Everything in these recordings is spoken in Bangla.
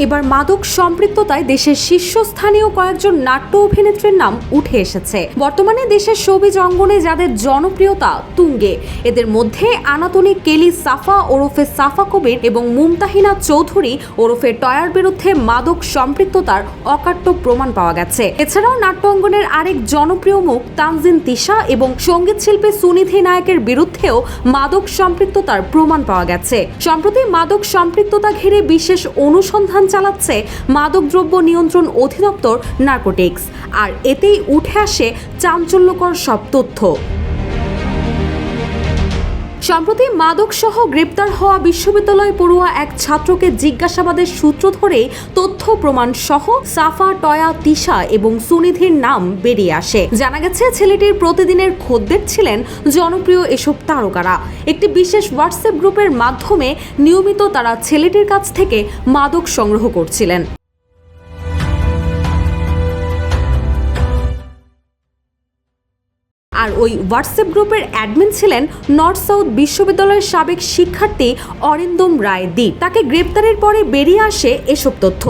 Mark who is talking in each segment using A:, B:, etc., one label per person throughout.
A: এবার মাদক সম্পৃক্ততায় দেশের শীর্ষস্থানীয় কয়েকজন নাট্য অভিনেত্রীর নাম উঠে এসেছে। বর্তমানে দেশের শোবিজ অঙ্গনে যাদের জনপ্রিয়তা তুঙ্গে, এদের মধ্যে আনাতোনি কেলি সাফা ওরফে সাফা কবির এবং মুমতাহিনা চৌধুরী ওরফে টয়ার বিরুদ্ধে মাদক সম্পৃক্ততার অকাট্য প্রমাণ পাওয়া গেছে। এছাড়াও নাট্য অঙ্গনের আরেক জনপ্রিয় মুখ তানজিন তিশা এবং সঙ্গীত শিল্পী সুনিধি নায়কের বিরুদ্ধেও মাদক সম্পৃক্ততার প্রমাণ পাওয়া গেছে। সম্প্রতি মাদক সম্পৃক্ততা ঘিরে বিশেষ অনুসন্ধান চালাচ্ছে মাদকদ্রব্য নিয়ন্ত্রণ অধিদপ্তর নার্কোটিক্স, আর এতেই উঠে আসে চাঞ্চল্যকর সব তথ্য। সম্প্রতি মাদক সহ গ্রেপ্তার হওয়া বিশ্ববিদ্যালয় পড়ুয়া এক ছাত্রকে জিজ্ঞাসাবাদের সূত্র ধরেই তথ্য প্রমাণ সহ সাফা, টয়া, তিশা এবং সুনিধির নাম বেরিয়ে আসে। জানা গেছে ছেলেটির প্রতিদিনের খদ্দের ছিলেন জনপ্রিয় এসব তারকারা। একটি বিশেষ হোয়াটসঅ্যাপ গ্রুপের মাধ্যমে নিয়মিত তারা ছেলেটির কাছ থেকে মাদক সংগ্রহ করছিলেন। আর ওই হোয়াটসঅ্যাপ গ্রুপের অ্যাডমিন ছিলেন নর্থ সাউথ বিশ্ববিদ্যালয়ের সাবেক শিক্ষার্থী অরিন্দম রায় দীপ। তাকে গ্রেপ্তারের পরে বেরিয়ে আসে এসব তথ্য।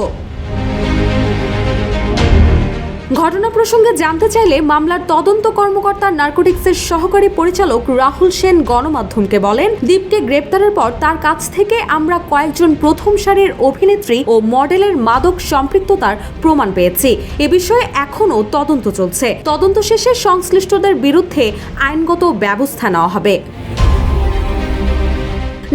A: ঘটনা প্রসঙ্গে জানতে চাইলে মামলার তদন্ত কর্মকর্তা নার্কোটিক্সের সহকারী পরিচালক রাহুল সেন গণমাধ্যমকে বলেন, দীপকে গ্রেপ্তারের পর তার কাছ থেকে আমরা কয়েকজন প্রথম সারির অভিনেত্রী ও মডেলের মাদক সম্পৃক্ততার প্রমাণ পেয়েছি। এ বিষয়ে এখনও তদন্ত চলছে। তদন্ত শেষে সংশ্লিষ্টদের বিরুদ্ধে আইনগত ব্যবস্থা নেওয়া হবে।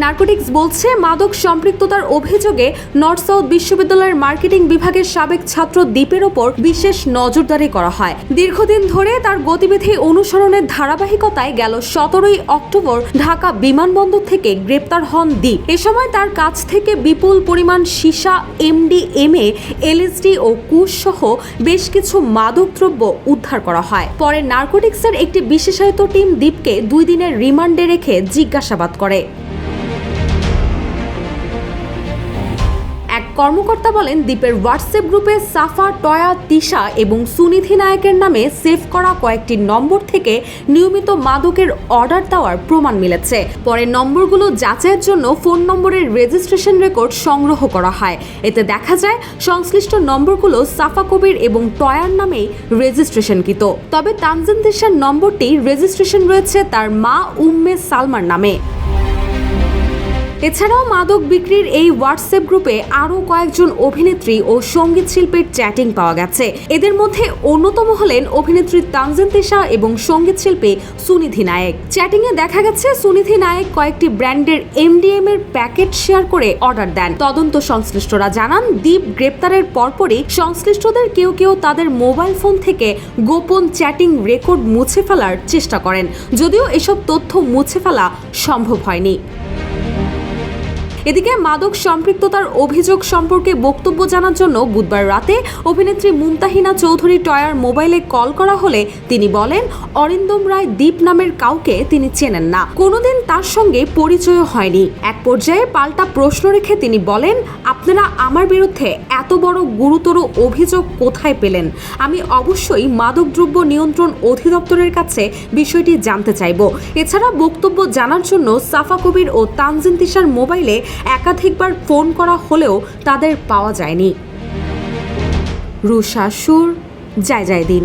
A: নার্কোটিক্স বলছে, মাদক সম্পৃক্ততার অভিযোগে নর্থ সাউথ বিশ্ববিদ্যালয়ের মার্কেটিং বিভাগের সাবেক ছাত্র দীপের ওপর বিশেষ নজরদারি করা হয়। দীর্ঘদিন ধরে তার গতিবিধি অনুসরণের ধারাবাহিকতায় গেল 17ই অক্টোবর ঢাকা বিমানবন্দর থেকে গ্রেপ্তার হন দীপ। এ সময় তার কাছ থেকে বিপুল পরিমাণ সীসা, MDMA, LSD ও কুশ সহ বেশ কিছু মাদকদ্রব্য উদ্ধার করা হয়। পরে নার্কোটিক্সের একটি বিশেষায়িত টিম দীপকে 2 দিনের রিমান্ডে রেখে জিজ্ঞাসাবাদ করে। এক কর্মকর্তা বলেন, দীপের হোয়াটসঅ্যাপ গ্রুপে সাফা, টয়া, তিশা এবং সুনিধি নায়কের নামে সেভ করা কয়েকটি নম্বর থেকে নিয়মিত মাদকের অর্ডার দেওয়ার প্রমাণ মিলেছে। পরে নম্বরগুলো যাচাইয়ের জন্য ফোন নম্বরের রেজিস্ট্রেশন রেকর্ড সংগ্রহ করা হয়। এতে দেখা যায় সংশ্লিষ্ট নম্বরগুলো সাফা কবির এবং টয়ার নামেই রেজিস্ট্রেশনকৃত। তবে তানজিন তিশার নম্বরটি রেজিস্ট্রেশন রয়েছে তার মা উম্মে সালমার নামে। এছাড়াও মাদক বিক্রির এই হোয়াটসঅ্যাপ গ্রুপে আরও কয়েকজন অভিনেত্রী ও সঙ্গীত শিল্পীর চ্যাটিং পাওয়া গেছে। এদের মধ্যে অন্যতম হলেন অভিনেত্রী তানজিন তিশা এবং সঙ্গীত শিল্পী সুনিধি নায়ক। চ্যাটিংয়ে দেখা গেছে সুনিধি নায়ক কয়েকটি ব্র্যান্ডের MDMA এর প্যাকেট শেয়ার করে অর্ডার দেন। তদন্ত সংশ্লিষ্টরা জানান, দীপ গ্রেপ্তারের পরপরই সংশ্লিষ্টদের কেউ কেউ তাদের মোবাইল ফোন থেকে গোপন চ্যাটিং রেকর্ড মুছে ফেলার চেষ্টা করেন, যদিও এসব তথ্য মুছে ফেলা সম্ভব হয়নি। এদিকে মাদক সম্পৃক্ততার অভিযোগ সম্পর্কে বক্তব্য জানার জন্য বুধবার রাতে অভিনেত্রী মুমতাহিনা চৌধুরী টয়ার মোবাইলে কল করা হলে তিনি বলেন, অরিন্দম রায় দীপ নামের কাউকে তিনি চেনেন না, কোনোদিন তার সঙ্গে পরিচয় হয়নি। এক পর্যায়ে পাল্টা প্রশ্ন রেখে তিনি বলেন, আপনারা আমার বিরুদ্ধে এত বড় গুরুতর অভিযোগ কোথায় পেলেন? আমি অবশ্যই মাদকদ্রব্য নিয়ন্ত্রণ অধিদপ্তরের কাছে বিষয়টি জানতে চাইব। এছাড়া বক্তব্য জানার জন্য সাফা কবির ও তানজিন তিশার মোবাইলে একাধিকবার ফোন করা হলেও তাদের পাওয়া যায়নি। রুশা সুর, জয় জয় দিন।